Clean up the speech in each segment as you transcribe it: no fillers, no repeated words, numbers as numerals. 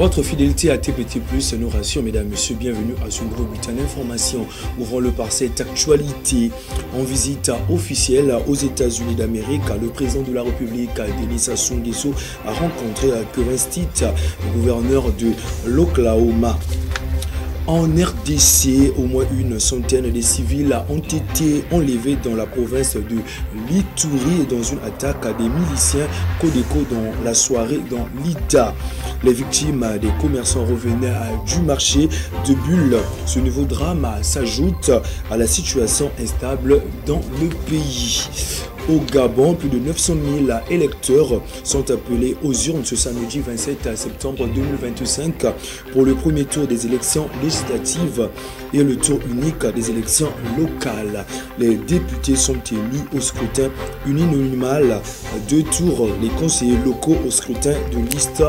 Votre fidélité à TPT+, nous rassure, mesdames, messieurs, bienvenue à ce nouveau bulletin d'information. Ouvrons-le par cette actualité. En visite officielle aux États-Unis d'Amérique, le président de la République, Denis Sassou Nguesso, a rencontré Kevin Stitt, gouverneur de l'Oklahoma. En RDC, au moins une centaine de civils ont été enlevés dans la province de l'Ituri dans une attaque des miliciens Codeco dans la soirée dans l'Ida. Les victimes des commerçants revenaient du marché de Bulle. Ce nouveau drame s'ajoute à la situation instable dans le pays. Au Gabon, plus de 900 000 électeurs sont appelés aux urnes ce samedi 27 septembre 2025 pour le premier tour des élections législatives et le tour unique des élections locales. Les députés sont élus au scrutin uninominal, 2 tours, les conseillers locaux au scrutin de liste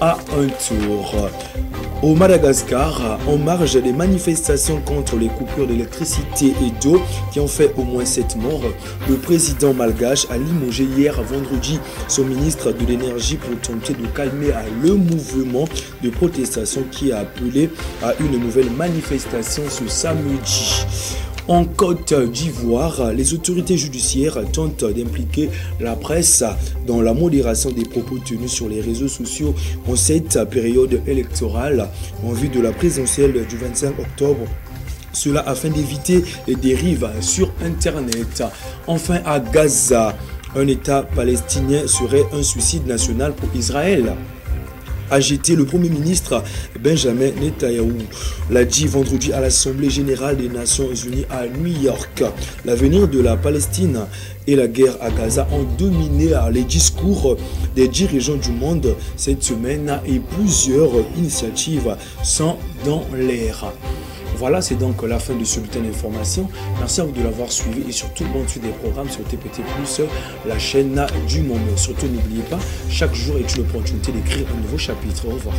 à 1 tour. Au Madagascar, en marge des manifestations contre les coupures d'électricité et d'eau qui ont fait au moins 7 morts, le président malgache a limogé hier vendredi son ministre de l'énergie pour tenter de calmer le mouvement de protestation qui a appelé à une nouvelle manifestation ce samedi. En Côte d'Ivoire, les autorités judiciaires tentent d'impliquer la presse dans la modération des propos tenus sur les réseaux sociaux en cette période électorale en vue de la présidentielle du 25 octobre. Cela afin d'éviter les dérives sur Internet. Enfin, à Gaza, un État palestinien serait un suicide national pour Israël. Agité, le Premier ministre Benjamin Netanyahou l'a dit vendredi à l'Assemblée générale des Nations Unies à New York. L'avenir de la Palestine et la guerre à Gaza ont dominé les discours des dirigeants du monde cette semaine et plusieurs initiatives sont dans l'air. Voilà, c'est donc la fin de ce bulletin d'information. Merci à vous de l'avoir suivi et surtout bonne suite des programmes sur TPT+, la chaîne du moment. Surtout n'oubliez pas, chaque jour est une opportunité d'écrire un nouveau chapitre. Au revoir.